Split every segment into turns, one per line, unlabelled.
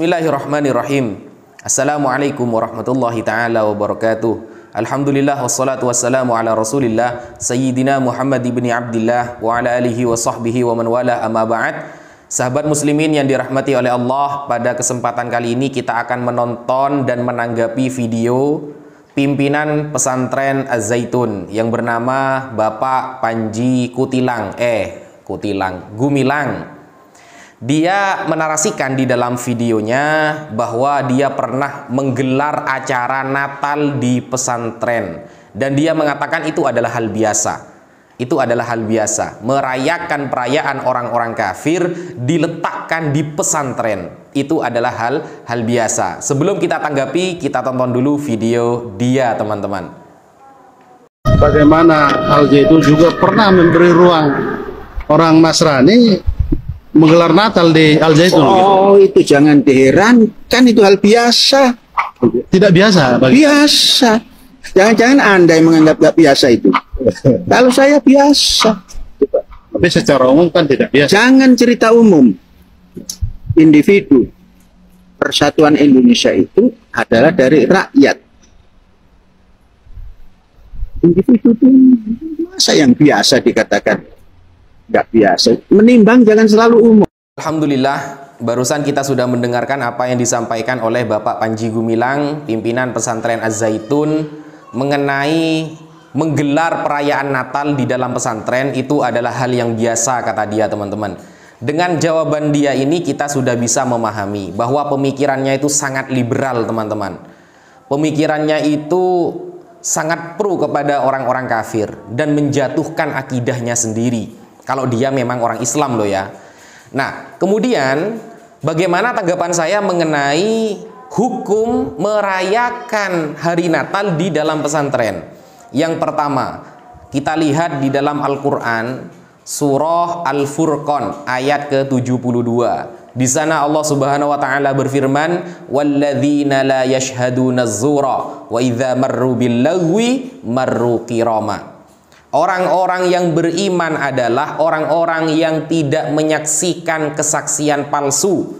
Bismillahirrahmanirrahim. Assalamualaikum warahmatullahi ta'ala wabarakatuh. Alhamdulillah wassalatu wassalamu ala rasulillah Sayyidina Muhammad ibn Abdillah wa ala alihi wa sahbihi wa man wala amma ba'd. Sahabat muslimin yang dirahmati oleh Allah, pada kesempatan kali ini kita akan menonton dan menanggapi video pimpinan pesantren Az-Zaitun yang bernama Bapak Panji Gumilang. Dia menarasikan di dalam videonya bahwa dia pernah menggelar acara Natal di pesantren, dan dia mengatakan itu adalah hal biasa. Itu adalah hal biasa, merayakan perayaan orang-orang kafir diletakkan di pesantren. Itu adalah hal biasa. Sebelum kita tanggapi, kita tonton dulu video dia, teman-teman.
Bagaimana Al-Zaitun juga pernah memberi ruang orang Nasrani menggelar Natal di Al-Zaitun.
Oh, itu jangan diherankan, itu hal biasa.
Tidak biasa bagi...
Biasa. Jangan-jangan Anda yang menganggap gak biasa itu. Kalau saya biasa.
Tapi secara umum kan tidak biasa.
Jangan cerita umum. Individu. Persatuan Indonesia itu adalah dari rakyat. Individu itu masa yang biasa dikatakan nggak biasa. Menimbang jangan selalu umum.
Alhamdulillah, barusan kita sudah mendengarkan apa yang disampaikan oleh Bapak Panji Gumilang, pimpinan pesantren Az-Zaitun, mengenai menggelar perayaan Natal di dalam pesantren itu adalah hal yang biasa, kata dia, teman-teman. Dengan jawaban dia ini kita sudah bisa memahami bahwa pemikirannya itu sangat liberal, teman-teman. Pemikirannya itu sangat pro kepada orang-orang kafir dan menjatuhkan akidahnya sendiri. Kalau dia memang orang Islam loh ya. Nah, kemudian bagaimana tanggapan saya mengenai hukum merayakan hari Natal di dalam pesantren? Yang pertama, kita lihat di dalam Al-Quran surah Al-Furqan ayat ke-72. Di sana Allah Subhanahu wa taala berfirman, "Walladzina la yashhaduna az-zura wa idza marru bil-lagwi marru qirama." Orang-orang yang beriman adalah orang-orang yang tidak menyaksikan kesaksian palsu.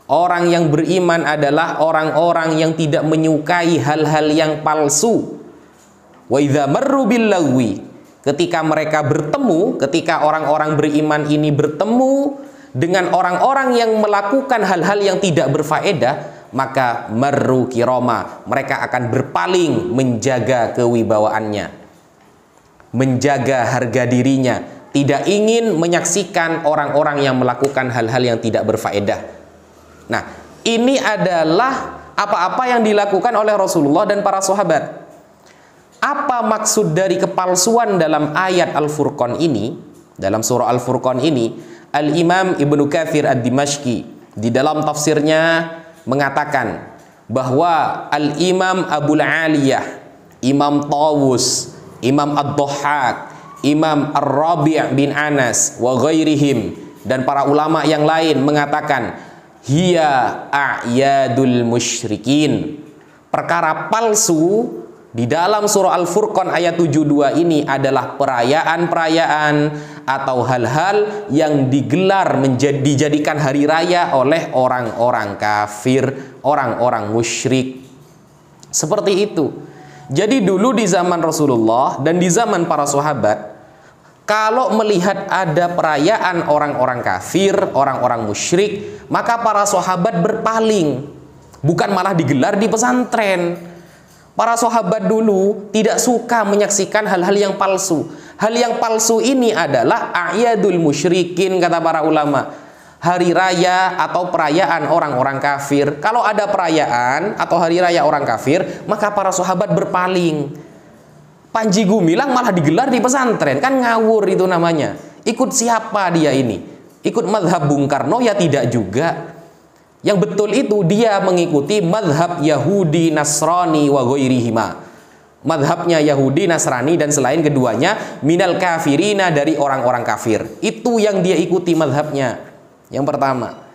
Orang yang beriman adalah orang-orang yang tidak menyukai hal-hal yang palsu. Wa idza marru bil-lagwi, ketika mereka bertemu, ketika orang-orang beriman ini bertemu dengan orang-orang yang melakukan hal-hal yang tidak berfaedah, maka marru kirama, mereka akan berpaling menjaga kewibawaannya, menjaga harga dirinya, tidak ingin menyaksikan orang-orang yang melakukan hal-hal yang tidak berfaedah. Nah, ini adalah apa-apa yang dilakukan oleh Rasulullah dan para sahabat. Apa maksud dari kepalsuan dalam ayat Al-Furqan ini? Dalam surah Al-Furqan ini, Al-Imam Ibnu Katsir Ad-Dimashqi di dalam tafsirnya mengatakan bahwa Al-Imam Abul Aliyah, Imam Tawus, Imam Ad-Dhahhak, Imam Ar-Rabi' bin Anas wa ghairihim, dan para ulama yang lain mengatakan hiya a'yadul musyrikin. Perkara palsu di dalam surah Al-Furqan ayat 72 ini adalah perayaan-perayaan atau hal-hal yang digelar dijadikan hari raya oleh orang-orang kafir, orang-orang musyrik. Seperti itu. Jadi dulu di zaman Rasulullah dan di zaman para sahabat, kalau melihat ada perayaan orang-orang kafir, orang-orang musyrik, maka para sahabat berpaling, bukan malah digelar di pesantren. Para sahabat dulu tidak suka menyaksikan hal-hal yang palsu. Hal yang palsu ini adalah a'yadul musyrikin, kata para ulama. Hari raya atau perayaan orang-orang kafir. Kalau ada perayaan atau hari raya orang kafir, maka para sahabat berpaling. Panji Gumilang malah digelar di pesantren, kan ngawur itu namanya. Ikut siapa dia ini? Ikut mazhab Bung Karno? Ya tidak juga. Yang betul itu dia mengikuti mazhab Yahudi, Nasrani wa ghairihima. Mazhabnya Yahudi, Nasrani, dan selain keduanya minal kafirina, dari orang-orang kafir. Itu yang dia ikuti mazhabnya. Yang pertama.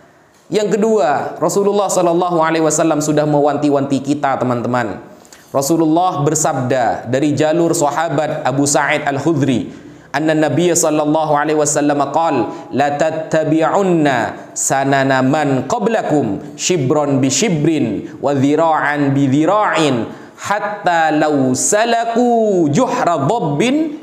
Yang kedua, Rasulullah Shallallahu Alaihi Wasallam sudah mewanti-wanti kita, teman-teman. Rasulullah bersabda dari jalur sahabat Abu Sa'id Al-Khudri, anna Nabiy sallallahu alaihi wasallam qala la tattabi'unna sanana man qablakum shibran bi shibrin wa dhira'an bi dhira'in hatta law salaku juhra dhabbin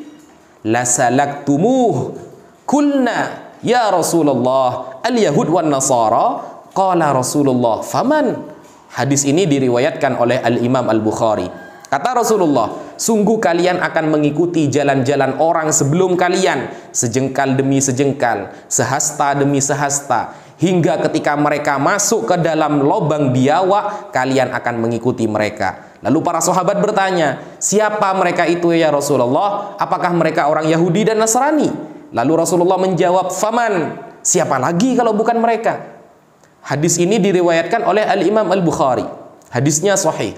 la salaktumuh. Kulna ya Rasulullah al-yahud wan nasara. Qala Rasulullah faman. Hadis ini diriwayatkan oleh Al-Imam Al-Bukhari. Kata Rasulullah, sungguh kalian akan mengikuti jalan-jalan orang sebelum kalian, sejengkal demi sejengkal, sehasta demi sehasta, hingga ketika mereka masuk ke dalam lubang biawak, kalian akan mengikuti mereka. Lalu para sahabat bertanya, siapa mereka itu ya Rasulullah? Apakah mereka orang Yahudi dan Nasrani? Lalu Rasulullah menjawab, faman, siapa lagi kalau bukan mereka? Hadis ini diriwayatkan oleh Al-Imam Al-Bukhari. Hadisnya sahih.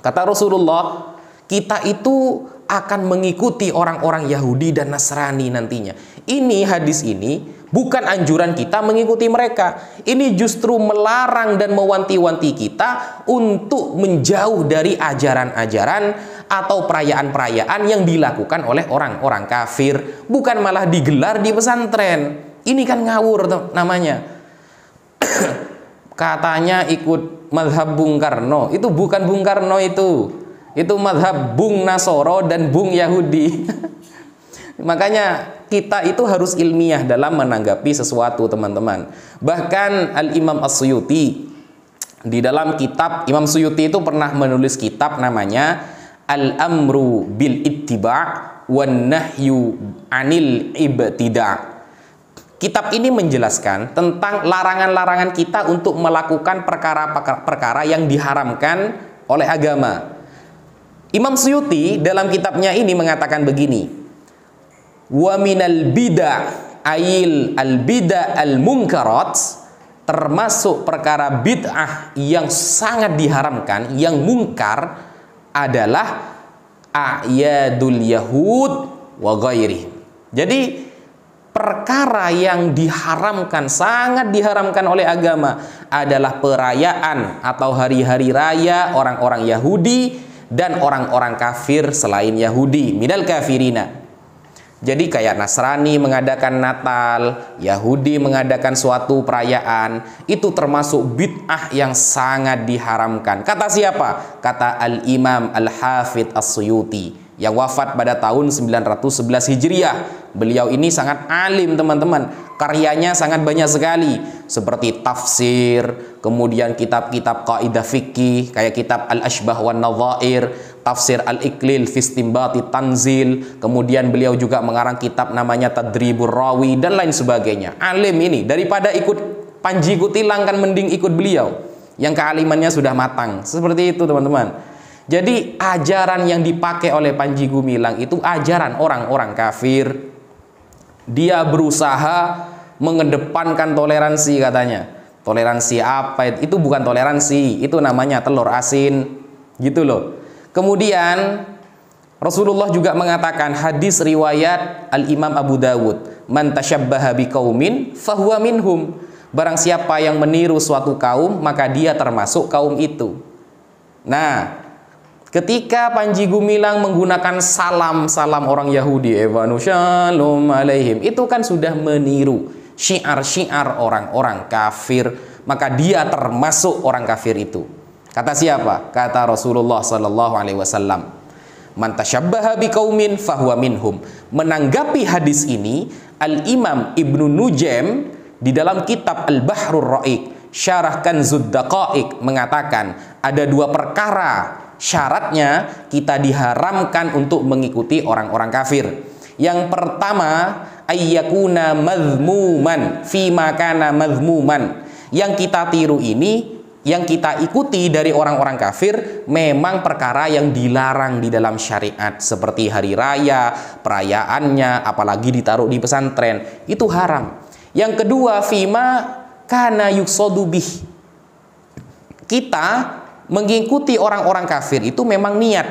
Kata Rasulullah, kita itu akan mengikuti orang-orang Yahudi dan Nasrani nantinya. Ini hadis ini bukan anjuran kita mengikuti mereka. Ini justru melarang dan mewanti-wanti kita untuk menjauh dari ajaran-ajaran atau perayaan-perayaan yang dilakukan oleh orang-orang kafir. Bukan malah digelar di pesantren. Ini kan ngawur namanya. Katanya ikut madhab Bung Karno. Itu bukan Bung Karno itu madhab Bung Nasoro dan Bung Yahudi. Makanya kita itu harus ilmiah dalam menanggapi sesuatu, teman-teman. Bahkan Al-Imam As-Suyuti di dalam kitab, Imam Suyuti itu pernah menulis kitab namanya Al-Amru Bil Ittiba' wan Nahyu Anil Ibtida'. Kitab ini menjelaskan tentang larangan-larangan kita untuk melakukan perkara-perkara yang diharamkan oleh agama. Imam Suyuti dalam kitabnya ini mengatakan begini, wa minal bid'ah ayil al bid'ah al munkarat, termasuk perkara bid'ah yang sangat diharamkan, yang mungkar adalah a'yadul yahud wa ghairi. Jadi perkara yang diharamkan, sangat diharamkan oleh agama adalah perayaan atau hari-hari raya orang-orang Yahudi dan orang-orang kafir selain Yahudi, minal kafirina. Jadi kayak Nasrani mengadakan Natal, Yahudi mengadakan suatu perayaan, itu termasuk bid'ah yang sangat diharamkan. Kata siapa? Kata Al-Imam Al-Hafidh As-Suyuti yang wafat pada tahun 911 Hijriah. Beliau ini sangat alim, teman-teman. Karyanya sangat banyak sekali, seperti tafsir, kemudian kitab-kitab kaidah fikih kayak kitab Al-Ashbah wan Nadhair, tafsir Al-Iqlil fi Istinbati Tanzil, kemudian beliau juga mengarang kitab namanya Tadribur Rawi dan lain sebagainya. Alim ini, daripada ikut Panji Gumilang kan mending ikut beliau yang kealimannya sudah matang. Seperti itu, teman-teman. Jadi ajaran yang dipakai oleh Panji Gumilang itu ajaran orang-orang kafir. Dia berusaha mengedepankan toleransi katanya. Toleransi apa? Itu bukan toleransi, itu namanya telur asin. Gitu loh. Kemudian Rasulullah juga mengatakan, hadis riwayat Al-Imam Abu Dawud, man tasyabbaha biqaumin fahuwa minhum. Barang siapa yang meniru suatu kaum, maka dia termasuk kaum itu. Nah, ketika Panji Gumilang menggunakan salam orang Yahudi, Evanu Shalom alaihim, itu kan sudah meniru syiar-syiar orang-orang kafir, maka dia termasuk orang kafir itu. Kata siapa? Kata Rasulullah sallallahu alaihi wasallam, man tasyabbaha biqaumin fahuwa minhum. Menanggapi hadis ini, Al-Imam Ibnu Nujaim di dalam kitab Al-Bahrur Ra'iq, Syarah Kanzud Daqaiq, mengatakan ada dua perkara syaratnya kita diharamkan untuk mengikuti orang-orang kafir. Yang pertama, ayyakuna madhmuman fima kana madhmuman. Yang kita tiru ini, yang kita ikuti dari orang-orang kafir, memang perkara yang dilarang di dalam syariat, seperti hari raya, perayaannya, apalagi ditaruh di pesantren, itu haram. Yang kedua, fima kana yuqsadu bih. Kita mengikuti orang-orang kafir itu memang niat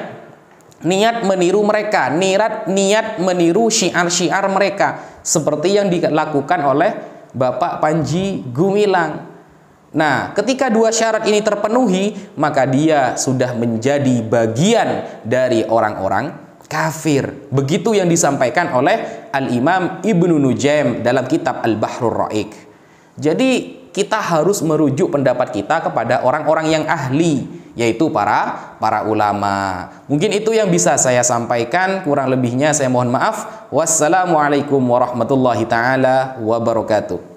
meniru mereka, niat meniru syiar-syiar mereka, seperti yang dilakukan oleh Bapak Panji Gumilang. Nah, ketika dua syarat ini terpenuhi, maka dia sudah menjadi bagian dari orang-orang kafir. Begitu yang disampaikan oleh Al-Imam Ibnu Nujaim dalam kitab Al-Bahrur Ra'iq. Jadi kita harus merujuk pendapat kita kepada orang-orang yang ahli, yaitu para ulama. Mungkin itu yang bisa saya sampaikan, kurang lebihnya saya mohon maaf. Wassalamualaikum warahmatullahi taala wabarakatuh.